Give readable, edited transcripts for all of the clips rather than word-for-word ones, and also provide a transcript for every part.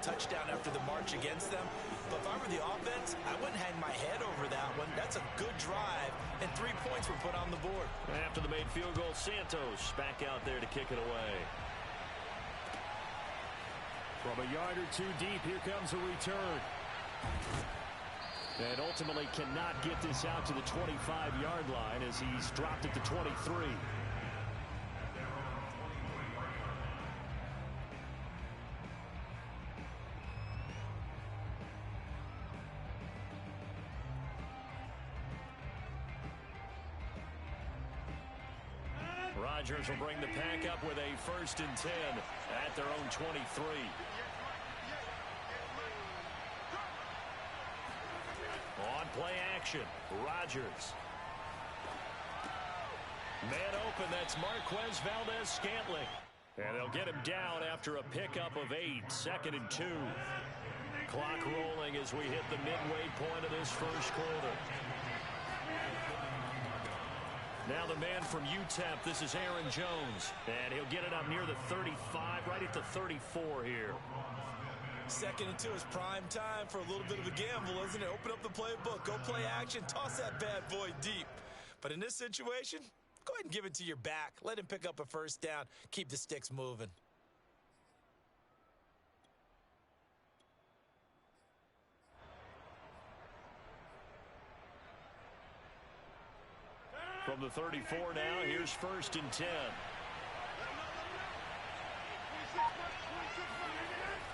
touchdown after the march against them. But if I were the offense, I wouldn't hang my head over that one. That's a good drive, and 3 points were put on the board. After the made field goal, Santos back out there to kick it away. From a yard or two deep, here comes a return. And ultimately cannot get this out to the 25-yard line as he's dropped it to 23. Rodgers will bring the pack up with a 1st and 10 at their own 23. On play action, Rodgers. Man open, that's Marquez Valdes-Scantling. And they'll get him down after a pickup of 8, 2nd and 2. Clock rolling as we hit the midway point of this first quarter. Now the man from UTEP, this is Aaron Jones. And he'll get it up near the 35, right at the 34 here. 2nd and 2 is prime time for a little bit of a gamble, isn't it? Open up the playbook, go play action, toss that bad boy deep. But in this situation, go ahead and give it to your back. Let him pick up a 1st down. Keep the sticks moving. From the 34 now, here's 1st and 10.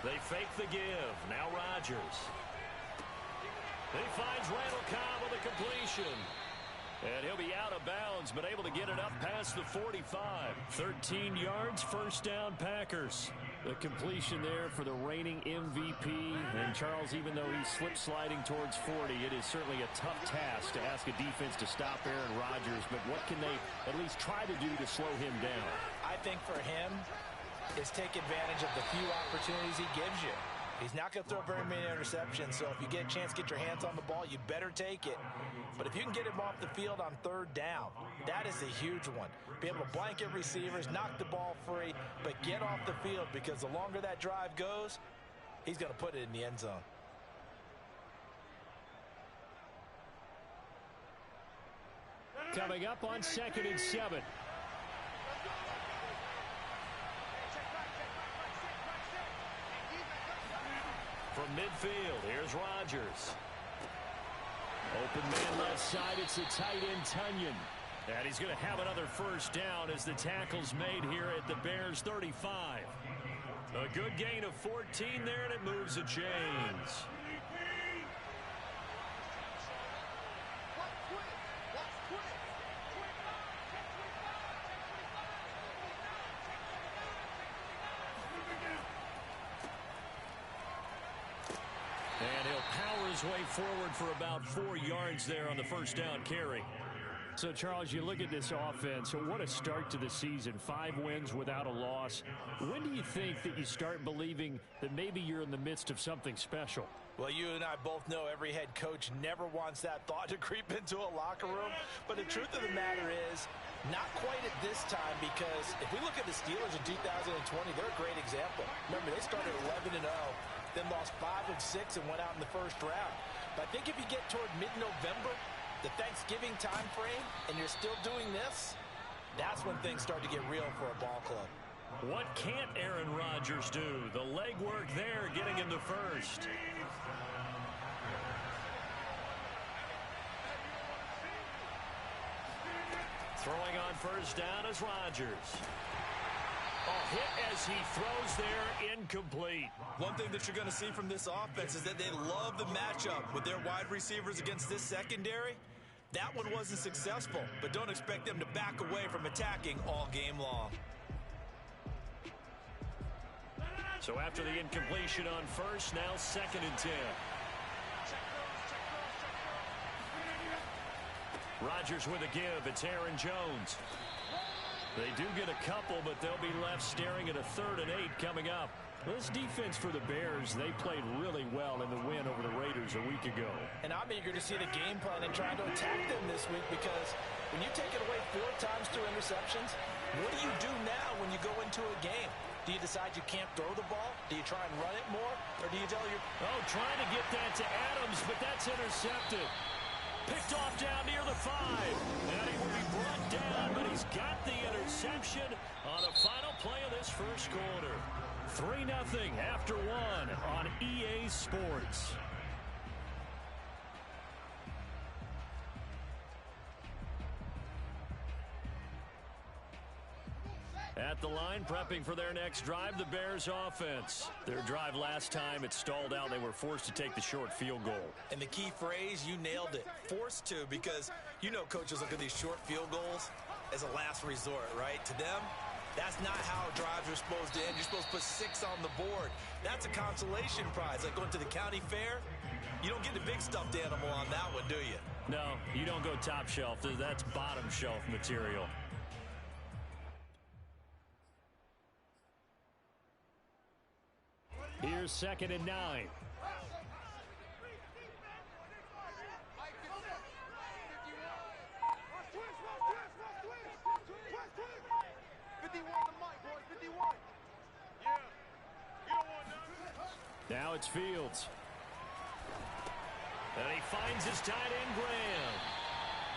They fake the give. Now Rodgers. He finds Randall Cobb on the completion. And he'll be out of bounds, but able to get it up past the 45. 13 yards, 1st down, Packers. The completion there for the reigning MVP. And Charles, even though he's slip-sliding towards 40, it is certainly a tough task to ask a defense to stop Aaron Rodgers. But what can they at least try to do to slow him down? I think for him is take advantage of the few opportunities he gives you. He's not going to throw very many interceptions, so if you get a chance to get your hands on the ball, you better take it. But if you can get him off the field on 3rd down, that is a huge one. Be able to blanket receivers, knock the ball free, but get off the field, because the longer that drive goes, he's going to put it in the end zone. Coming up on 2nd and 7. From midfield, here's Rodgers. Open man left side, it's the tight end Tunyon. And he's going to have another 1st down as the tackle's made here at the Bears 35. A good gain of 14 there, and it moves the chains. And he'll power his way forward for about 4 yards there on the 1st down carry. So, Charles, you look at this offense, so what a start to the season. 5 wins without a loss. When do you think that you start believing that maybe you're in the midst of something special? Well, you and I both know every head coach never wants that thought to creep into a locker room. But the truth of the matter is, not quite at this time, because if we look at the Steelers in 2020, they're a great example. Remember, they started 11-0, then lost 5 of 6 and went out in the 1st round. But I think if you get toward mid-November, the Thanksgiving time frame, and you're still doing this, that's when things start to get real for a ball club. What can't Aaron Rodgers do? The legwork there, getting him to 1st. Throwing on 1st down is Rodgers. A hit as he throws there, incomplete. One thing that you're going to see from this offense is that they love the matchup with their wide receivers against this secondary. That one wasn't successful, but don't expect them to back away from attacking all game long. So after the incompletion on 1st, now 2nd and 10. Rodgers with a give. It's Aaron Jones. They do get a couple, but they'll be left staring at a 3rd and 8 coming up. This defense for the Bears, they played really well in the win over the Raiders a week ago. And I'm eager to see the game plan and trying to attack them this week, because when you take it away 4 times through interceptions, what do now when you go into a game? Do you decide you can't throw the ball? Do you try and run it more? Or Or do you tell your... Oh, trying to get that to Adams, but that's intercepted. Picked off down near the 5. And he will be brought down, but he's got the interception on the final play of this first quarter. 3-0 after 1 on EA Sports. At the line, prepping for their next drive, the Bears offense. Their drive last time, it stalled out. They were forced to take the short field goal. And the key phrase, you nailed it, forced to, because you know coaches look at these short field goals as a last resort, right? To them, that's not how drives are supposed to end. You're supposed to put 6 on the board. That's a consolation prize. Like going to the county fair, you don't get the big stuffed animal on that one, do you? No, you don't go top shelf. That's bottom shelf material. Here's 2nd and 9. Now it's Fields. And he finds his tight end, Graham.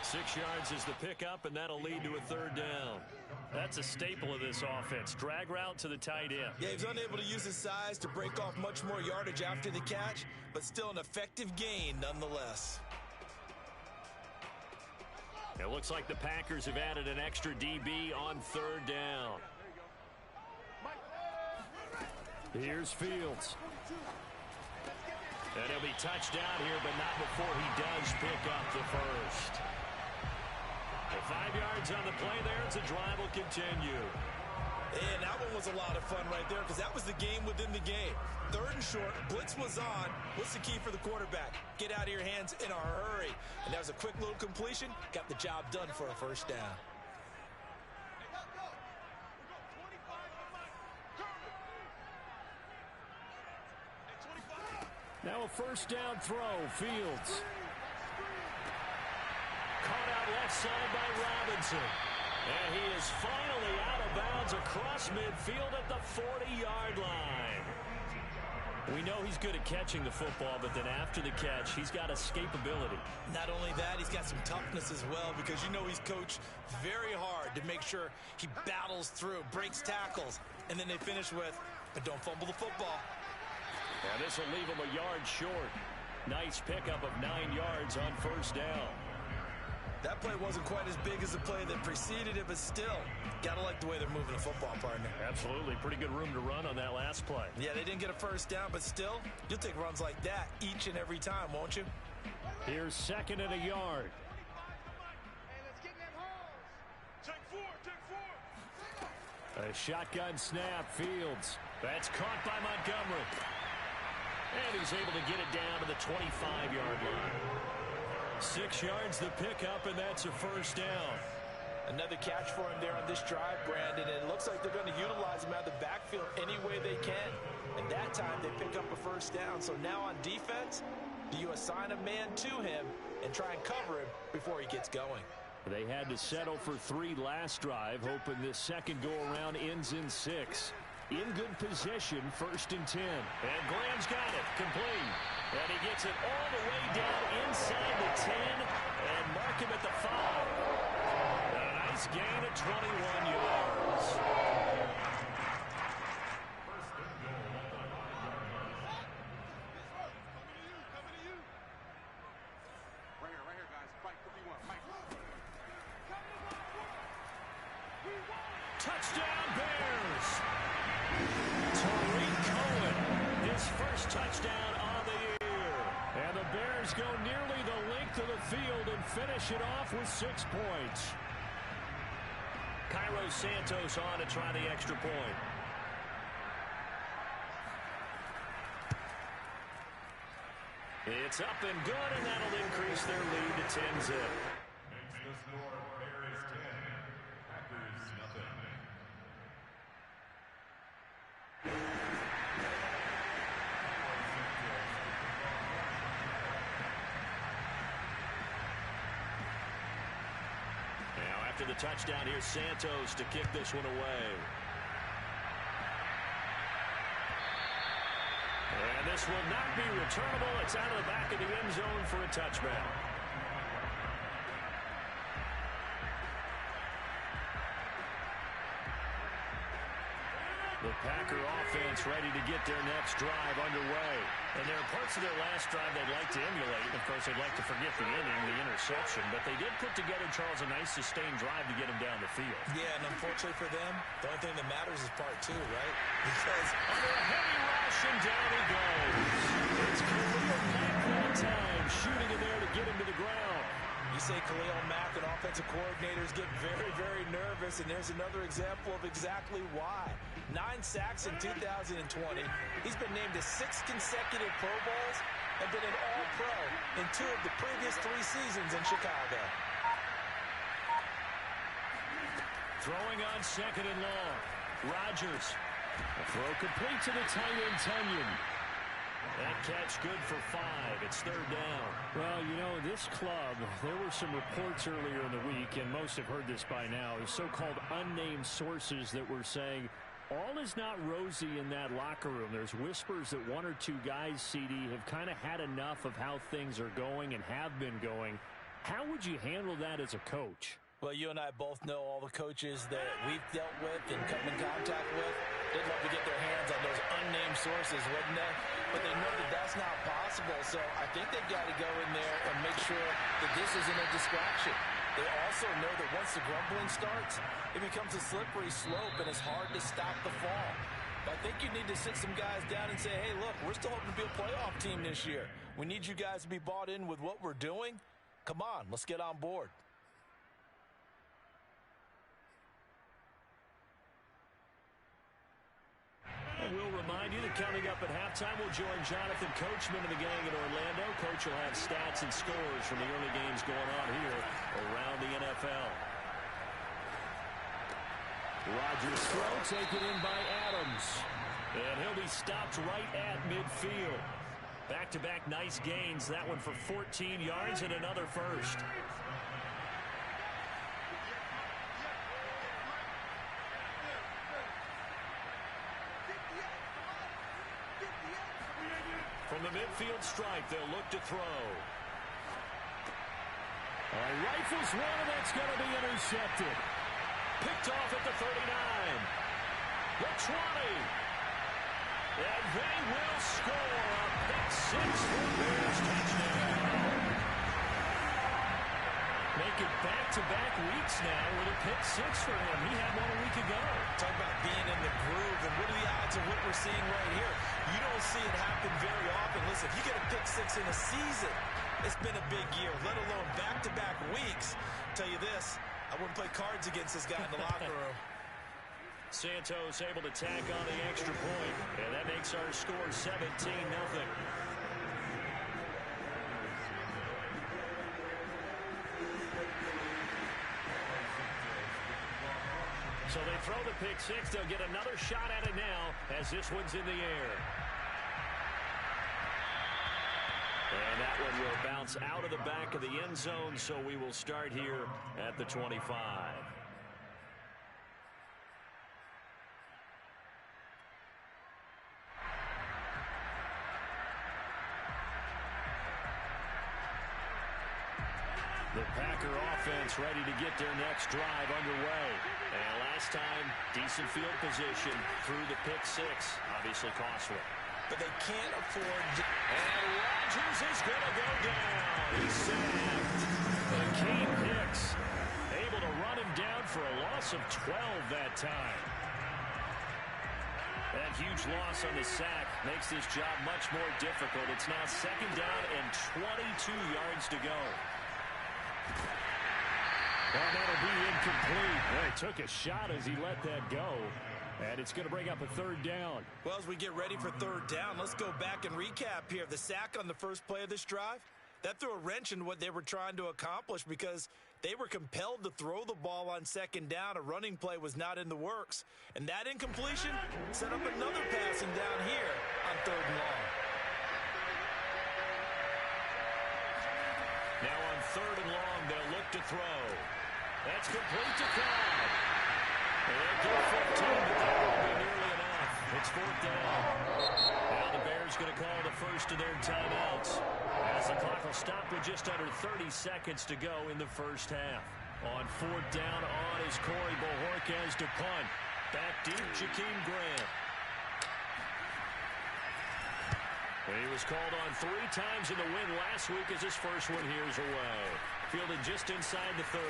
6 yards is the pickup, and that'll lead to a 3rd down. That's a staple of this offense. Drag route to the tight end. Yeah, he's unable to use his size to break off much more yardage after the catch, but still an effective gain nonetheless. It looks like the Packers have added an extra DB on 3rd down. Here's Fields. And he'll be touched down here, but not before he does pick up the first. 5 yards on the play there, as the drive will continue. And that one was a lot of fun right there, because that was the game within the game. 3rd and short, blitz was on. What's the key for the quarterback? Get out of your hands in a hurry. And that was a quick little completion, got the job done for a 1st down. Now a 1st down throw, Fields. Caught out left side by Robinson. And he is finally out of bounds across midfield at the 40-yard line. We know he's good at catching the football, but then after the catch, he's got escapability. Not only that, he's got some toughness as well, because you know he's coached very hard to make sure he battles through, breaks tackles, and then they finish with, but don't fumble the football. Now this will leave him a yard short. Nice pickup of 9 yards on 1st down. That play wasn't quite as big as the play that preceded it, but still, gotta like the way they're moving the football, partner. Absolutely. Pretty good room to run on that last play. Yeah, they didn't get a 1st down, but still, you'll take runs like that each and every time, won't you? Here's 2nd and a yard. A shotgun snap, Fields. That's caught by Montgomery. And he's able to get it down to the 25-yard line. 6 yards the pickup, and that's a 1st down. Another catch for him there on this drive, Brandon, and it looks like they're going to utilize him out of the backfield any way they can. And that time they pick up a 1st down. So now on defense, do you assign a man to him and try and cover him before he gets going? They had to settle for 3 last drive, hoping this second go-around ends in 6. In good position, 1st and 10. And Graham's got it, complete. And he gets it all the way down inside the 10 and mark him at the 5. A nice gain of 21 yards. Right here, guys. Fight, 51. Fight. Touchdown, Bears. Tariq Cohen, his first touchdown on the year. And the Bears go nearly the length of the field and finish it off with 6 points. Cairo Santos on to try the extra point. It's up and good, and that'll increase their lead to 10-zip. Makes the score Bears 10, Packers nothing. Now after the touchdown, here's Santos to kick this one away. And this will not be returnable. It's out of the back of the end zone for a touchback. The Packer offense ready to get their next drive underway. And there are parts of their last drive they'd like to emulate. Of course, they'd like to forget the inning, the interception. But they did put together, Charles, a nice sustained drive to get him down the field. Yeah, and unfortunately for them, the only thing that matters is part two, right? Because under a heavy rush, and down he goes. It's Khalil Mack that time, shooting in there to get him to the ground. you say Khalil Mack and offensive coordinators get very, very nervous, and there's another example of exactly why. 9 sacks in 2020. He's been named to 6 consecutive Pro Bowls and been an All-Pro in 2 of the previous 3 seasons in Chicago. Throwing on 2nd and long. Rodgers. A throw complete to the tight end, Tunyon. That catch good for 5. It's 3rd down. Well, you know, this club, there were some reports earlier in the week, and most have heard this by now, so-called unnamed sources that were saying all is not rosy in that locker room. There's whispers that 1 or 2 guys, CD, have kind of had enough of how things are going and have been going. How would you handle that as a coach? Well, you and I both know all the coaches that we've dealt with and come in contact with. They'd love to get their hands on those unnamed sources, wouldn't they? But they know that that's not possible, so I think they've got to go in there and make sure that this isn't a distraction. They also know that once the grumbling starts, it becomes a slippery slope, and it's hard to stop the fall. But I think you need to sit some guys down and say, hey, look, we're still hoping to be a playoff team this year. We need you guys to be bought in with what we're doing. Come on, let's get on board. And we'll remind you that coming up at halftime, we'll join Jonathan Coachman and the gang in Orlando. Coach will have stats and scores from the early games going on here around the NFL. Rodgers' throw taken in by Adams. And he'll be stopped right at midfield. Back-to-back nice gains. That one for 14 yards and another first. From the midfield stripe, they'll look to throw. Rifles one, and that's going to be intercepted. Picked off at the 39. The 20. And they will score a pick 6 for Bears touchdown. Make it back-to-back weeks now with a pick 6 for him. He had one a week ago. Talk about being in the groove, and what are the odds of what we're seeing right here? You don't see it happen very often. Listen, if you get a pick 6 in a season, it's been a big year, let alone back-to-back weeks. I'll tell you this, I wouldn't play cards against this guy in the locker room. Santos able to tack on the extra point, and that makes our score 17-0. So they throw the pick 6. They'll get another shot at it now as this one's in the air. And that one will bounce out of the back of the end zone, so we will start here at the 25. The Packer offense ready to get their next drive underway. And last time, decent field position through the pick 6. Obviously costly. But they can't afford to... And Rodgers is going to go down. He's sacked. And Kane Hicks able to run him down for a loss of 12 that time. That huge loss on the sack makes this job much more difficult. It's now 2nd down and 22 yards to go. Well, that'll be incomplete. Well, he took a shot as he let that go. And it's going to bring up a 3rd down. Well, as we get ready for 3rd down, let's go back and recap here. The sack on the first play of this drive, that threw a wrench in what they were trying to accomplish because they were compelled to throw the ball on 2nd down. A running play was not in the works. And that incompletion set up another passing down here on 3rd and long. Now on 3rd and long, they'll look to throw. That's complete to Cobb. They'll get 15, but that won't be nearly enough. It's fourth down. Now the Bears going to call the first of their timeouts, as the clock will stop with just under 30 seconds to go in the first half. On fourth down, on is Corey Bojorquez to punt. Back deep, Jakeem Grant. He was called on 3 times in the win last week as his first one here's away. Fielded just inside the 30.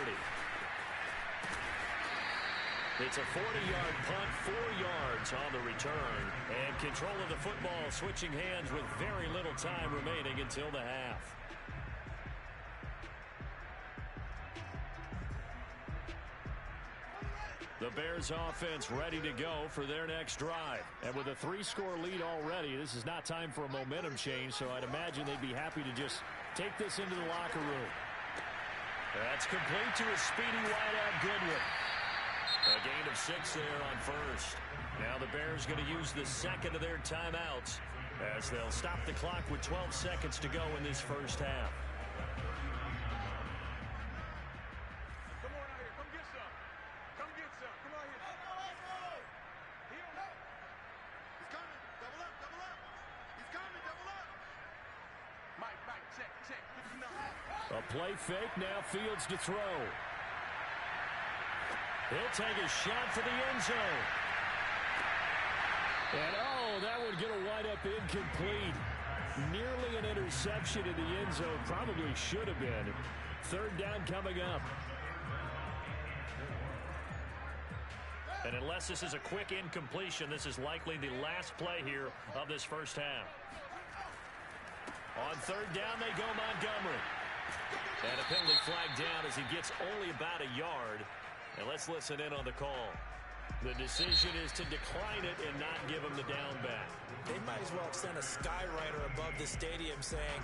It's a 40-yard punt, 4 yards on the return. And control of the football switching hands with very little time remaining until the half. The Bears offense ready to go for their next drive. And with a 3-score lead already, this is not time for a momentum change, so I'd imagine they'd be happy to just take this into the locker room. That's complete to a speedy wideout Goodwin. A gain of 6 there on first. Now the Bears going to use the second of their timeouts as they'll stop the clock with 12 seconds to go in this first half. A play fake, now Fields to throw. He'll take a shot for the end zone. And oh, that would get a wide up incomplete. Nearly an interception in the end zone. Probably should have been. Third down coming up. And unless this is a quick incompletion, this is likely the last play here of this first half. On third down, they go Montgomery. And a penalty flag down as he gets only about a yard. And let's listen in on the call. The decision is to decline it and not give him the down back. They might as well have sent a skywriter above the stadium saying,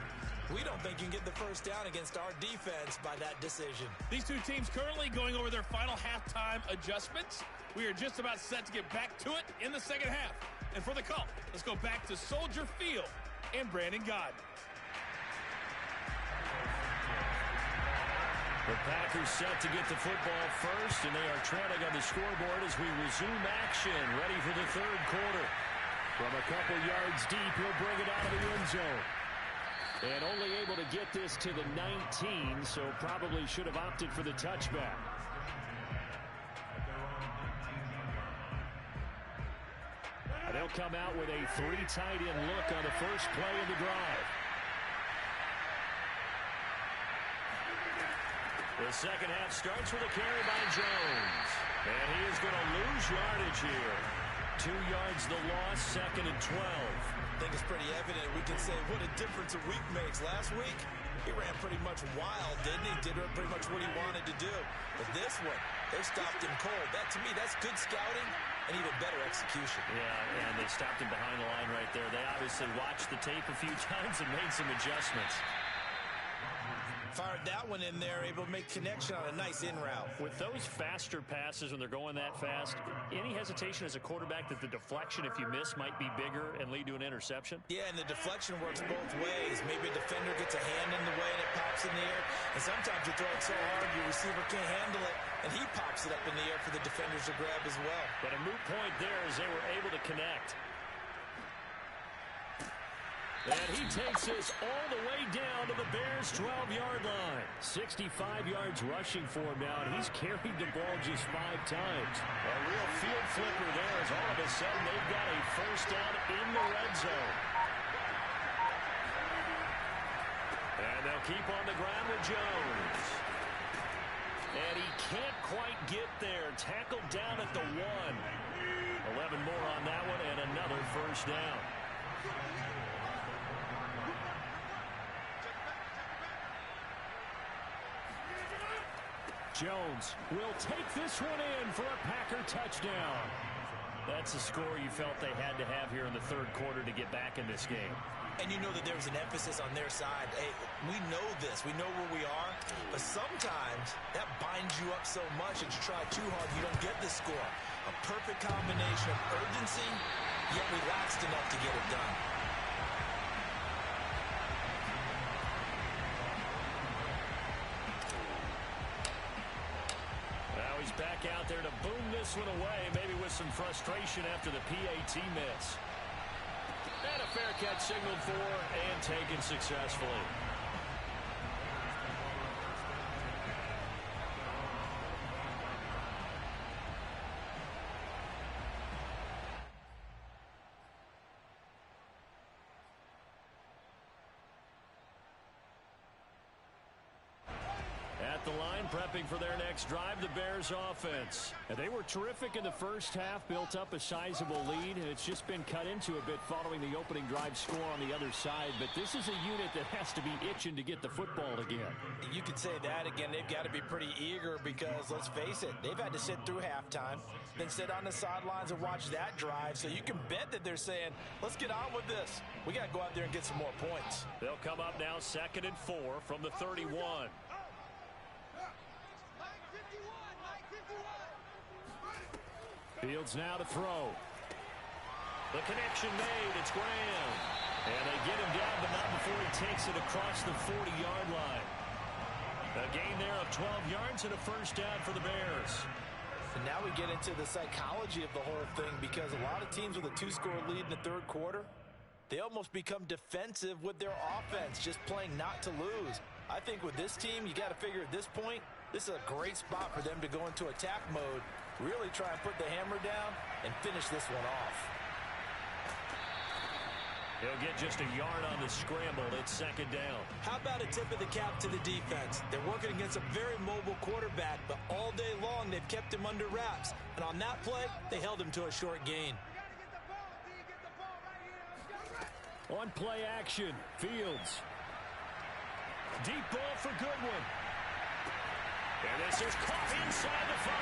we don't think you can get the first down against our defense by that decision. These two teams currently going over their final halftime adjustments. We are just about set to get back to it in the second half. And for the call, let's go back to Soldier Field and Brandon Gaudin. The Packers set to get the football first, and they are trailing on the scoreboard as we resume action, ready for the third quarter. From a couple yards deep, he'll bring it out of the end zone. And only able to get this to the 19, so probably should have opted for the touchback. And they'll come out with a 3 tight end look on the first play of the drive. The second half starts with a carry by Jones. And he is going to lose yardage here. 2 yards the loss, second and 12. I think it's pretty evident. We can say what a difference a week makes. Last week, he ran pretty much wild, didn't he? Did pretty much what he wanted to do. But this one, they stopped him cold. That, to me, that's good scouting and even better execution. Yeah, and they stopped him behind the line right there. They obviously watched the tape a few times and made some adjustments. Fired that one in there, able to make connection on a nice in route. With those faster passes when they're going that fast, any hesitation as a quarterback that the deflection, if you miss, might be bigger and lead to an interception? Yeah, and the deflection works both ways. Maybe a defender gets a hand in the way and it pops in the air. And sometimes you throw it so hard your receiver can't handle it, and he pops it up in the air for the defenders to grab as well. But a moot point there as they were able to connect. And he takes this all the way down to the Bears' 12-yard line. 65 yards rushing for him now, and he's carried the ball just 5 times. A real field flipper there as all of a sudden they've got a first down in the red zone. And they'll keep on the ground with Jones. And he can't quite get there. Tackled down at the 1. 11 more on that one and another first down. Jones will take this one in for a Packer touchdown. That's a score you felt they had to have here in the third quarter to get back in this game. And you know that there was an emphasis on their side. Hey, we know this. We know where we are. But sometimes that binds you up so much that you try too hard, you don't get the score. A perfect combination of urgency, yet relaxed enough to get it done. back out there to boom this one away, maybe with some frustration after the PAT miss. And a fair catch signaled for and taken successfully. The line prepping for their next drive, the Bears offense. And they were terrific in the first half, built up a sizable lead, and it's just been cut into a bit following the opening drive score on the other side. But this is a unit that has to be itching to get the football again. You could say that again. They've got to be pretty eager because, let's face it, they've had to sit through halftime, then sit on the sidelines and watch that drive. So you can bet that they're saying, let's get on with this. We got to go out there and get some more points. They'll come up now 2nd and 4 from the 31. Fields now to throw. The connection made. It's Graham. And they get him down, but not before he takes it across the 40-yard line. A gain there of 12 yards and a first down for the Bears. And now we get into the psychology of the whole thing because a lot of teams with a 2-score lead in the third quarter, they almost become defensive with their offense, just playing not to lose. I think with this team, you got to figure at this point, this is a great spot for them to go into attack mode, really try and put the hammer down and finish this one off. He'll get just a yard on the scramble. It's 2nd down. How about a tip of the cap to the defense? They're working against a very mobile quarterback, but all day long they've kept him under wraps. And on that play, they held him to a short gain. On play action, Fields. Deep ball for Goodwin. And this is caught inside the 5.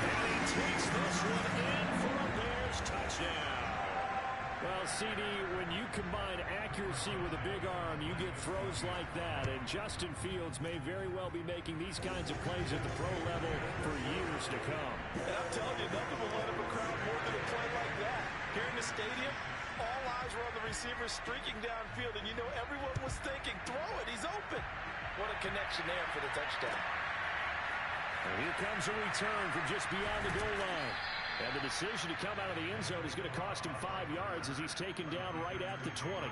And he takes this one in for a Bears touchdown. Well, CD, when you combine accuracy with a big arm, you get throws like that. And Justin Fields may very well be making these kinds of plays at the pro level for years to come. And I'm telling you, nothing will let him a crowd more than a play like that. Here in the stadium, all eyes were on the receiver streaking downfield, and you know everyone was thinking, throw it, he's open. What a connection there for the touchdown. And here comes a return from just beyond the goal line. And the decision to come out of the end zone is going to cost him 5 yards as he's taken down right at the 20.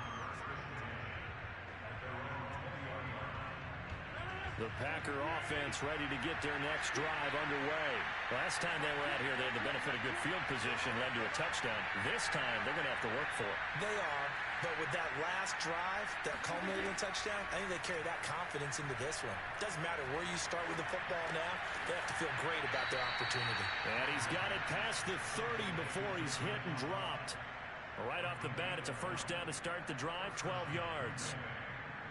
The Packer offense ready to get their next drive underway. Last time they were out here, they had the benefit of good field position, led to a touchdown. This time, they're going to have to work for it. They are, but with that last drive, that culminating touchdown, I think they carry that confidence into this one. Doesn't matter where you start with the football now, they have to feel great about their opportunity. And he's got it past the 30 before he's hit and dropped. Right off the bat, it's a first down to start the drive, 12 yards.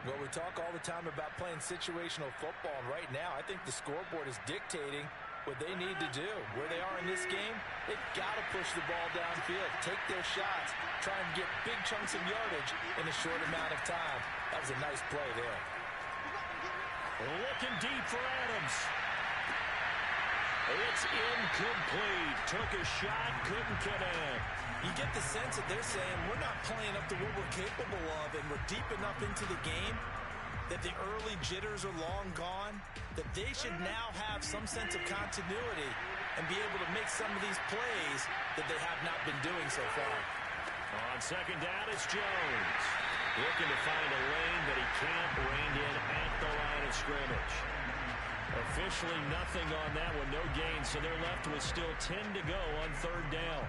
Well, we talk all the time about playing situational football, and right now I think the scoreboard is dictating what they need to do. Where they are in this game, they've got to push the ball downfield, take their shots, try and get big chunks of yardage in a short amount of time. That was a nice play there. Looking deep for Adams. It's incomplete. Took a shot, couldn't connect. You get the sense that they're saying we're not playing up to what we're capable of, and we're deep enough into the game that the early jitters are long gone, that they should now have some sense of continuity and be able to make some of these plays that they have not been doing so far. On second down, it's Jones. Looking to find a lane that he can't rein in at the line of scrimmage. Officially nothing on that one, no gain, so they're left with still 10 to go on third down.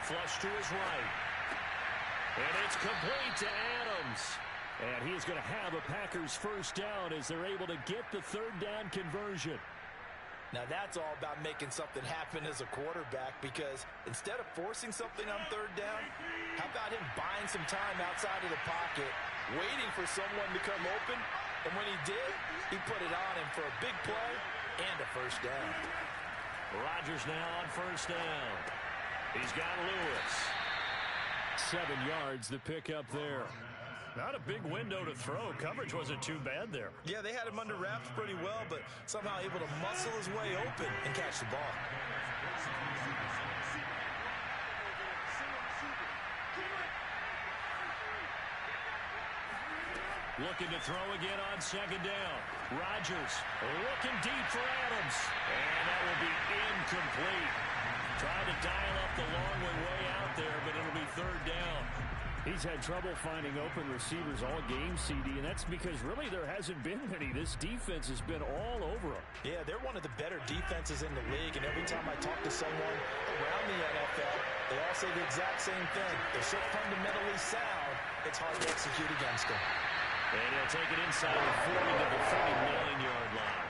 Flush to his right. And it's complete to Adams. And he's going to have a Packers first down as they're able to get the third down conversion. Now that's all about making something happen as a quarterback, because instead of forcing something on third down, how about him buying some time outside of the pocket, waiting for someone to come open, and when he did, he put it on him for a big play and a first down. Rodgers now on first down. He's got Lewis. 7 yards the pickup there. Not a big window to throw. Coverage wasn't too bad there. Yeah, they had him under wraps pretty well, but somehow able to muscle his way open and catch the ball. Looking to throw again on second down. Rodgers looking deep for Adams. And that will be incomplete. Trying to dial up the long way out there, but it'll be third down. He's had trouble finding open receivers all game, CD, and that's because really there hasn't been many. This defense has been all over him. Yeah, they're one of the better defenses in the league, and every time I talk to someone around the NFL, they all say the exact same thing. They're so fundamentally sound, it's hard to execute against them. And he'll take it inside the 40 to the 39-yard line.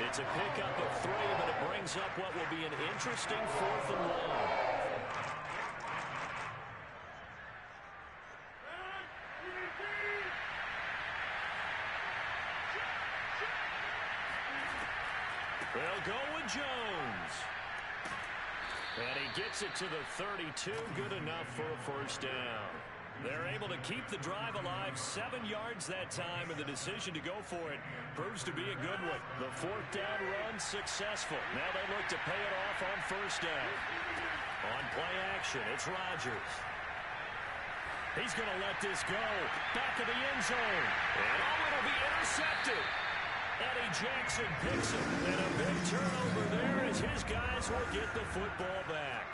It's a pickup of 3, but it brings up what will be an interesting 4th and long. They'll go with Jones. And he gets it to the 32. Good enough for a first down. They're able to keep the drive alive. 7 yards that time, and the decision to go for it proves to be a good one. The 4th down run successful. Now they look to pay it off on first down. On play action, it's Rodgers. He's going to let this go. Back of the end zone. And it'll be intercepted. Eddie Jackson picks it, and a big turnover there as his guys will get the football back.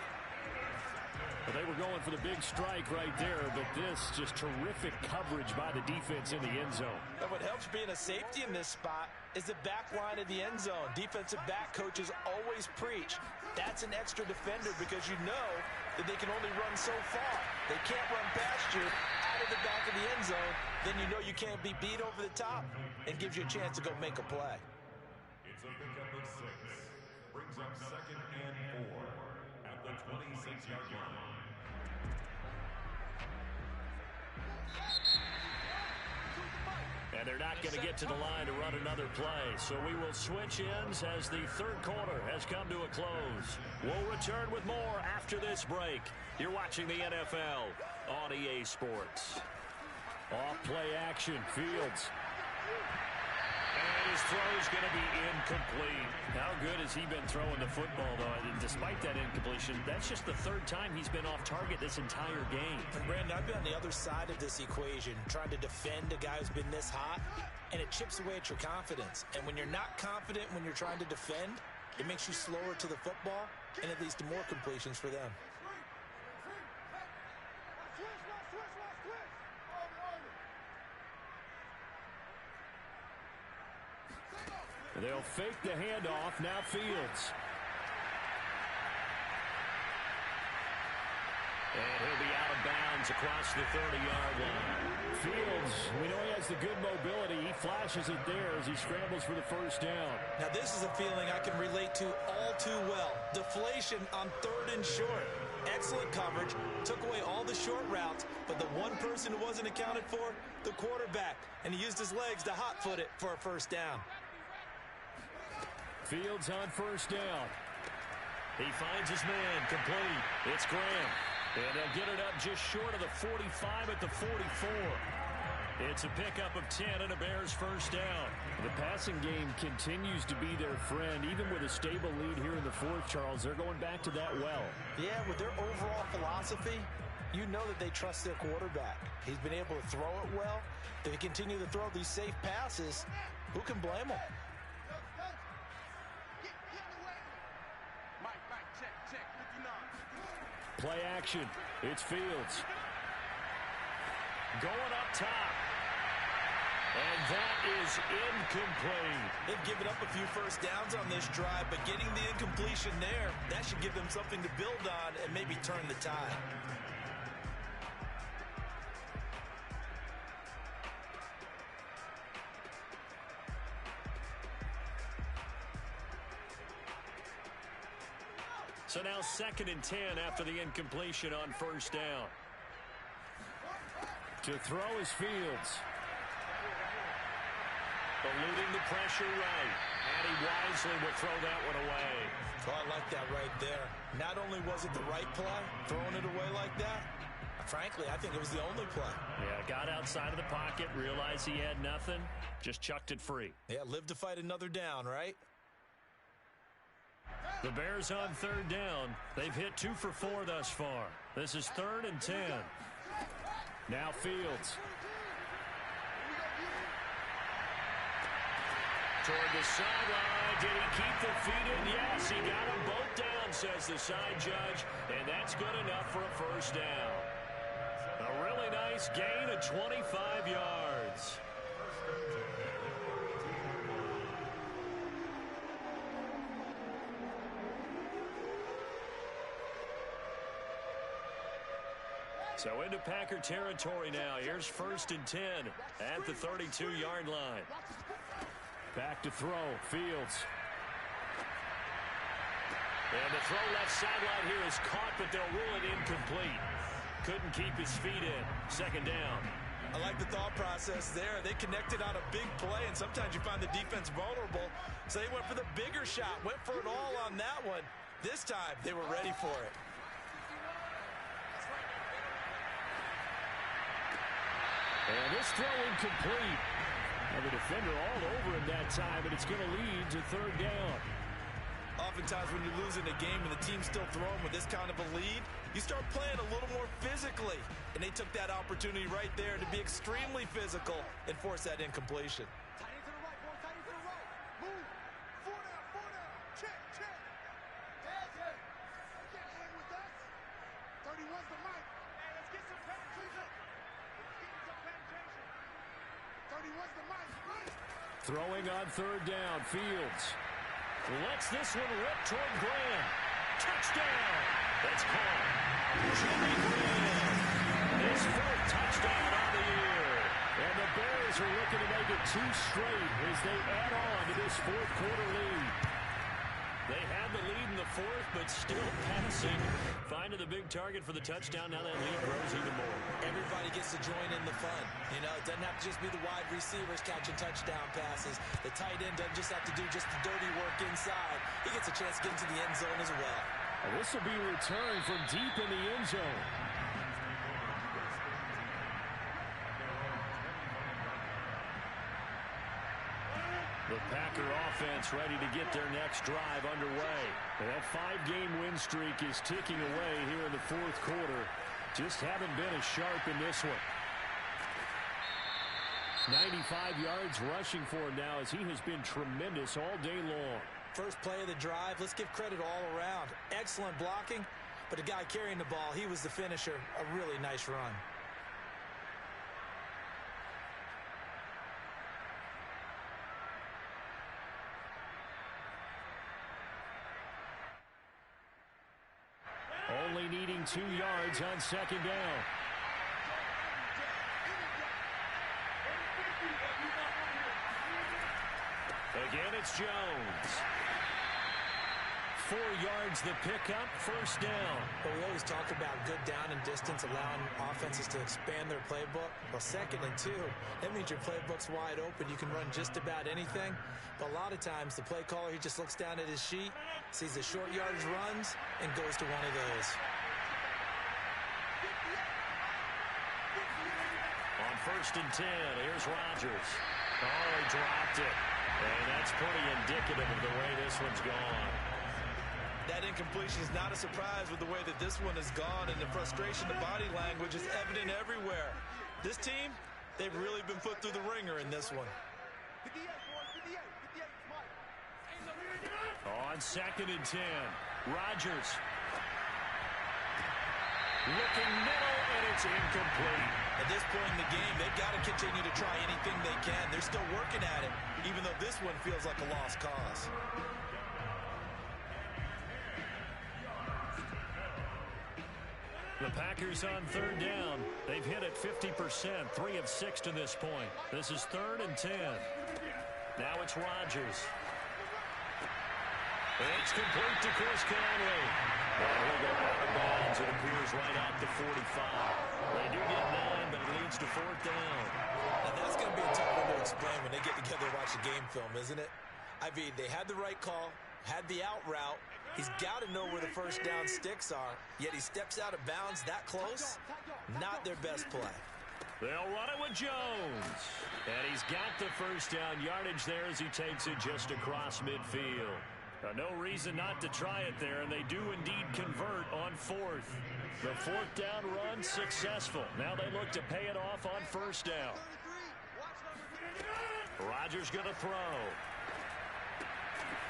Well, they were going for the big strike right there, but this just terrific coverage by the defense in the end zone. And what helps being a safety in this spot is the back line of the end zone. Defensive back coaches always preach. That's an extra defender because you know that they can only run so far. They can't run past you out of the back of the end zone. Then you know you can't be beat over the top and gives you a chance to go make a play. It's a pickup of 6. Brings up 2nd and 4 at the 26-yard line. And they're not going to get to the line to run another play. So we will switch ends as the third quarter has come to a close. We'll return with more after this break. You're watching the NFL on EA Sports. Off play action, Fields. And his throw is going to be incomplete. How good has he been throwing the football, though? And despite that incompletion, that's just the 3rd time he's been off target this entire game. And Brandon, I've been on the other side of this equation, trying to defend a guy who's been this hot, and it chips away at your confidence. And when you're not confident when you're trying to defend, it makes you slower to the football, and it leads to more completions for them. They'll fake the handoff. Now Fields. And he'll be out of bounds across the 30-yard line. Fields, we know he has the good mobility. He flashes it there as he scrambles for the first down. Now this is a feeling I can relate to all too well. Deflation on 3rd and short. Excellent coverage. Took away all the short routes, but the one person who wasn't accounted for, the quarterback. And he used his legs to hot-foot it for a first down. Fields on first down. He finds his man complete. It's Graham. And they'll get it up just short of the 45 at the 44. It's a pickup of 10 and a Bears first down. The passing game continues to be their friend. Even with a stable lead here in the 4th, Charles, they're going back to that well. Yeah, with their overall philosophy, you know that they trust their quarterback. He's been able to throw it well. If they continue to throw these safe passes, who can blame them? Play action. It's Fields. Going up top. And that is incomplete. They've given up a few first downs on this drive, but getting the incompletion there, that should give them something to build on and maybe turn the tide. So now 2nd and 10 after the incompletion on first down. To throw is Fields. Eluding the pressure right. And he wisely will throw that one away. Oh, I like that right there. Not only was it the right play, throwing it away like that, frankly, I think it was the only play. Yeah, got outside of the pocket, realized he had nothing, just chucked it free. Yeah, live to fight another down, right? The Bears on 3rd down. They've hit 2 for 4 thus far. This is 3rd and 10. Now Fields. toward the sideline. Did he keep the feet in? Yes, he got them both down, says the side judge, and that's good enough for a first down. A really nice gain of 25 yards. So into Packer territory now. Here's 1st and 10 at the 32-yard line. Back to throw. Fields. And the throw left sideline here is caught, but they'll rule it incomplete. Couldn't keep his feet in. 2nd down. I like the thought process there. They connected on a big play, and sometimes you find the defense vulnerable. So they went for the bigger shot, went for it all on that one. This time, they were ready for it. And this throw incomplete. And the defender all over him that time, and it's going to lead to 3rd down. Oftentimes when you're losing a game and the team's still throwing with this kind of a lead, you start playing a little more physically. And they took that opportunity right there to be extremely physical and force that incompletion. Tight end to the right, boy. Tight end to the right. Move. 4 down, 4 down. Check, check. Check. You can't hang with us. 31's the mic. Hey, let's get some penetration. Let's get some penetration. 31's the mic. Throwing on 3rd down. Fields lets this one rip toward Graham. Touchdown. That's called. Jimmy Graham. His 4th touchdown on the year. And the Bears are looking to make it 2 straight as they add on to this 4th quarter lead. They had the lead in the 4th, but still passing. Finding the big target for the touchdown. Now that lead grows even more. Everybody gets to join in the fun. You know, it doesn't have to just be the wide receivers catching touchdown passes. The tight end doesn't just have to do just the dirty work inside. He gets a chance to get into the end zone as well. And this will be returned from deep in the end zone. The Packer offense ready to get their next drive underway. And that 5-game win streak is ticking away here in the 4th quarter. Just haven't been as sharp in this one. 95 yards rushing for him now as he has been tremendous all day long. First play of the drive, let's give credit all around. Excellent blocking, but the guy carrying the ball, he was the finisher. A really nice run. Only needing 2 yards on 2nd down. Again, it's Jones. 4 yards the pickup, 1st down. But we always talk about good down and distance, allowing offenses to expand their playbook. Well, 2nd and 2, that means your playbook's wide open. You can run just about anything. But a lot of times, the play caller, he just looks down at his sheet, sees the short yardage runs, and goes to one of those. On 1st and 10, here's Rodgers. Oh, he dropped it. And that's pretty indicative of the way this one's gone. That incompletion is not a surprise with the way that this one has gone, and the frustration, the body language is evident everywhere. This team, they've really been put through the ringer in this one. 58, boys. 58. 58. Mike. On 2nd and 10, Rodgers. Looking middle, and it's incomplete. At this point in the game, they've got to continue to try anything they can. They're still working at it, even though this one feels like a lost cause. The Packers on 3rd down. They've hit it 50%, 3 of 6 to this point. This is 3rd and 10. Now it's Rodgers. It's complete to Chris Conley. He'll go out of bounds. It appears right at the 45. They do get 9, but it leads to 4th down. Now that's going to be a tough one to explain when they get together and watch a game film, isn't it? I mean, they had the right call, had the out route. He's got to know where the first down sticks are, yet he steps out of bounds that close. Not their best play. They'll run it with Jones. And he's got the first down yardage there as he takes it just across midfield. No reason not to try it there, and they do indeed convert on 4th. The 4th down run successful. Now they look to pay it off on 1st down. Rodgers going to throw.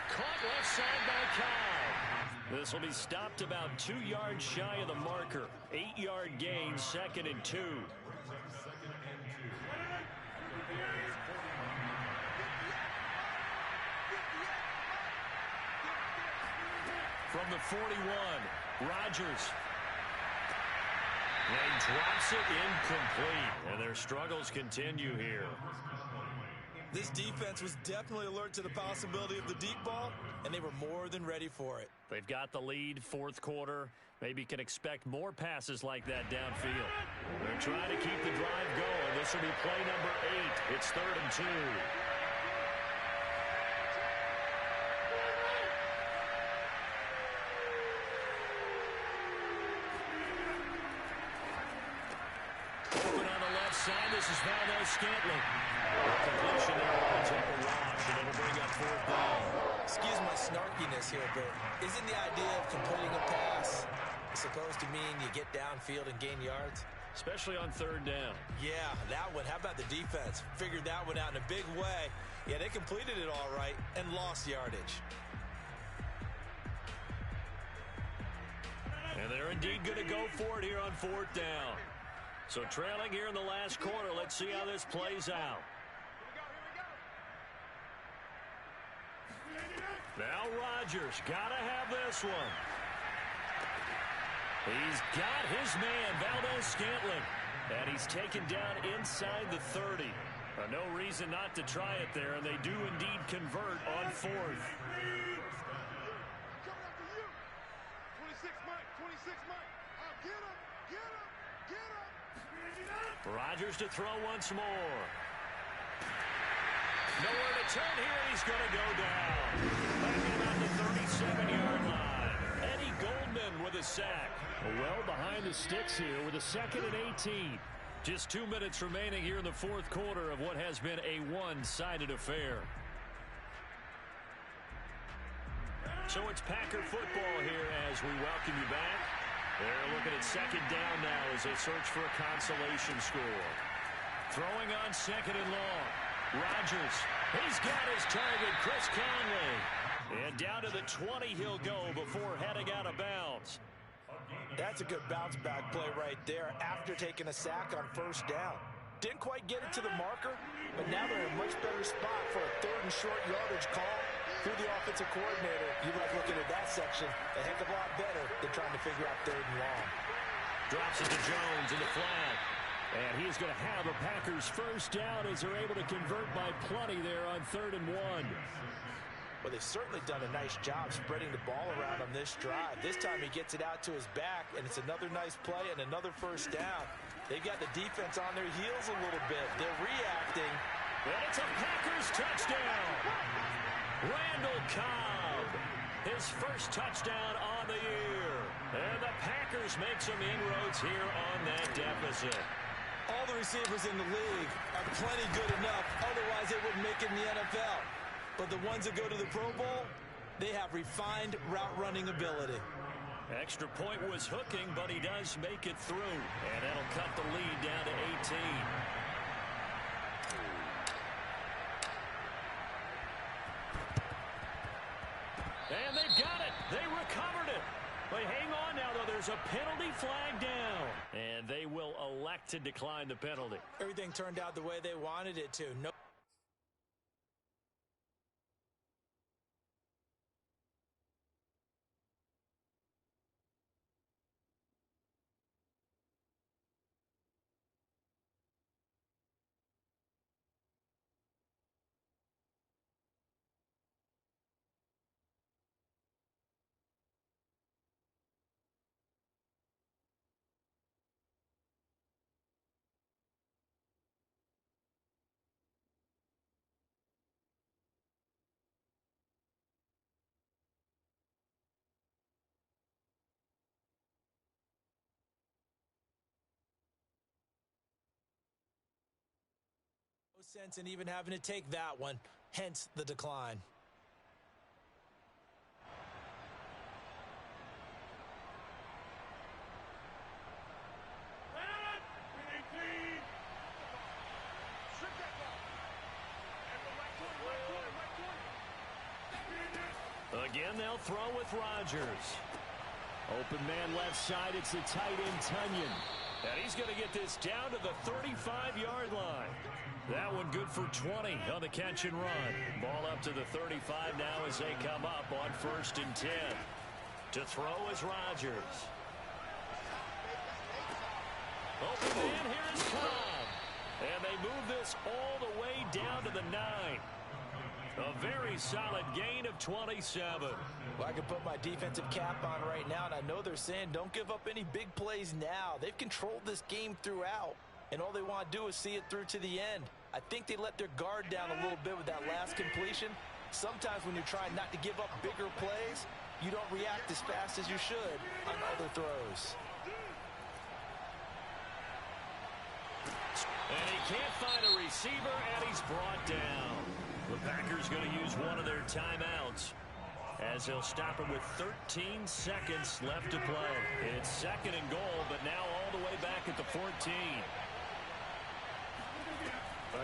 Caught left side by Cobb. This will be stopped about 2 yards shy of the marker. 8-yard gain, 2nd and 2. From the 41, Rodgers. And drops it incomplete. And their struggles continue here. This defense was definitely alert to the possibility of the deep ball, and they were more than ready for it. They've got the lead, 4th quarter. Maybe can expect more passes like that downfield. They're trying to keep the drive going. This will be play number 8. It's 3rd and 2. Open on the left side. This is Valdez-Scantling. Completion there lines up a wash, and it'll bring up 4th down. Excuse my snarkiness here, but isn't the idea of completing a pass supposed to mean you get downfield and gain yards? Especially on 3rd down. Yeah, that one. How about the defense? Figured that one out in a big way. Yeah, they completed it all right and lost yardage. And they're indeed going to go for it here on 4th down. So trailing here in the last quarter. Let's see how this plays out. Now Rodgers, gotta have this one. He's got his man, Valdez-Scantling. And he's taken down inside the 30. No reason not to try it there, and they do indeed convert on 4th. Coming after you. 26 Mike, 26 Mike. Get him, get him, get him. Rodgers to throw once more. Nowhere to turn here. He's going to go down. Back at about the 37-yard line. Eddie Goldman with a sack. Well behind the sticks here with a 2nd and 18. Just 2 minutes remaining here in the 4th quarter of what has been a one-sided affair. So it's Packer football here as we welcome you back. They're looking at 2nd down now as they search for a consolation score. Throwing on 2nd and long. Rodgers, he's got his target, Chris Conley. And down to the 20 he'll go before heading out of bounds. That's a good bounce-back play right there after taking a sack on 1st down. Didn't quite get it to the marker, but now they're in a much better spot for a 3rd and short yardage call. Through the offensive coordinator, you like looking at that section a heck of a lot better than trying to figure out 3rd and long. Drops it to Jones in the flat. And he's going to have a Packers 1st down as they're able to convert by plenty there on 3rd and 1. Well, they've certainly done a nice job spreading the ball around on this drive. This time he gets it out to his back, and it's another nice play and another 1st down. They've got the defense on their heels a little bit. They're reacting. And it's a Packers touchdown. Randall Cobb, his 1st touchdown on the year. And the Packers make some inroads here on that deficit. All the receivers in the league are plenty good enough, otherwise they wouldn't make it in the NFL. But the ones that go to the Pro Bowl, they have refined route running ability. Extra point was hooking, but he does make it through. And that'll cut the lead down to 18. And they've got it. They recovered it. But hang on now, though. There's a penalty flag down. And they will elect to decline the penalty. Everything turned out the way they wanted it to. No. Sense in even having to take that one, hence the decline. Again, they'll throw with Rodgers. Open man left side, it's the tight end Tunyon. And he's going to get this down to the 35-yard line. That one good for 20 on the catch and run. Ball up to the 35 now as they come up on 1st and 10. To throw is Rodgers. Open man, here is Cobb. And they move this all the way down to the 9. A very solid gain of 27. Well, I can put my defensive cap on right now, and I know they're saying don't give up any big plays now. They've controlled this game throughout, and all they want to do is see it through to the end. I think they let their guard down a little bit with that last completion. Sometimes when you're trying not to give up bigger plays, you don't react as fast as you should on other throws. And he can't find a receiver, and he's brought down. The Packers going to use one of their timeouts as they'll stop it with 13 seconds left to play. It's 2nd and goal, but now all the way back at the 14.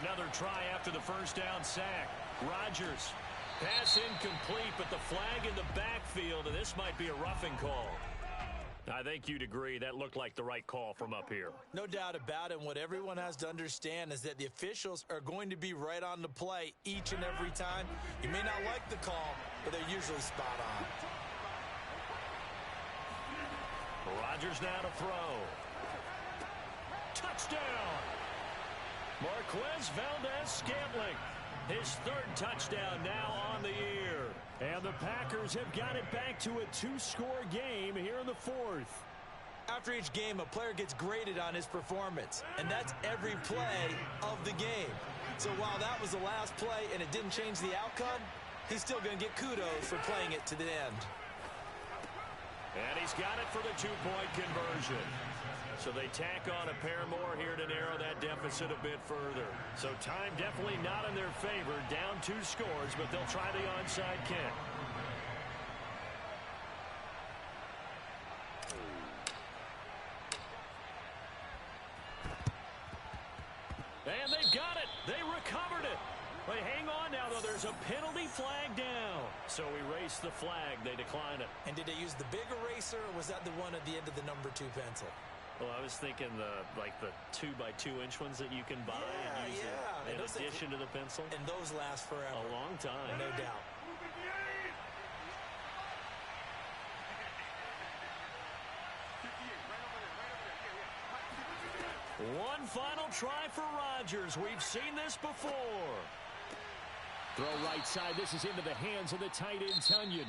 Another try after the first down sack. Rodgers. Pass incomplete, but the flag in the backfield, and this might be a roughing call. I think you'd agree that looked like the right call from up here. No doubt about it. And what everyone has to understand is that the officials are going to be right on the play each and every time. You may not like the call, but they're usually spot on. Rodgers now to throw. Touchdown! Marquez Valdes-Scantling. His 3rd touchdown now on the year. And the Packers have got it back to a 2-score game here in the 4th. After each game, a player gets graded on his performance, and that's every play of the game. So while that was the last play and it didn't change the outcome, he's still going to get kudos for playing it to the end. And he's got it for the 2-point conversion. So they tack on a pair more here to narrow that deficit a bit further. So time definitely not in their favor. Down 2 scores, but they'll try the onside kick. And they've got it. They recovered it. They hang on now, though. There's a penalty flag down. So erase the flag. They decline it. And did they use the big eraser, or was that the one at the end of the number 2 pencil? Well, I was thinking the 2x2-inch ones that you can buy and use in addition to the pencil. And those last forever. A long time. No doubt. One final try for Rodgers. We've seen this before. Throw right side. This is into the hands of the tight end, Tunyon.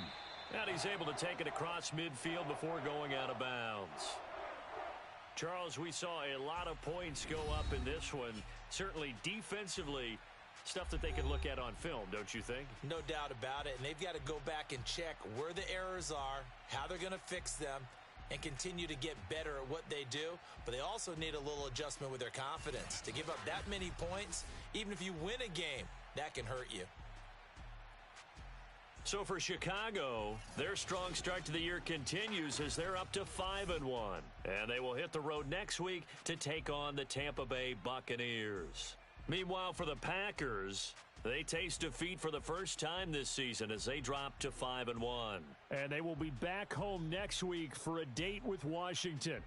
And he's able to take it across midfield before going out of bounds. Charles, we saw a lot of points go up in this one. Certainly defensively, stuff that they can look at on film, don't you think? No doubt about it. And they've got to go back and check where the errors are, how they're going to fix them, and continue to get better at what they do. But they also need a little adjustment with their confidence. To give up that many points, even if you win a game, that can hurt you. So for Chicago, their strong start to the year continues as they're up to 5-1. And they will hit the road next week to take on the Tampa Bay Buccaneers. Meanwhile, for the Packers, they taste defeat for the first time this season as they drop to 5-1. And they will be back home next week for a date with Washington.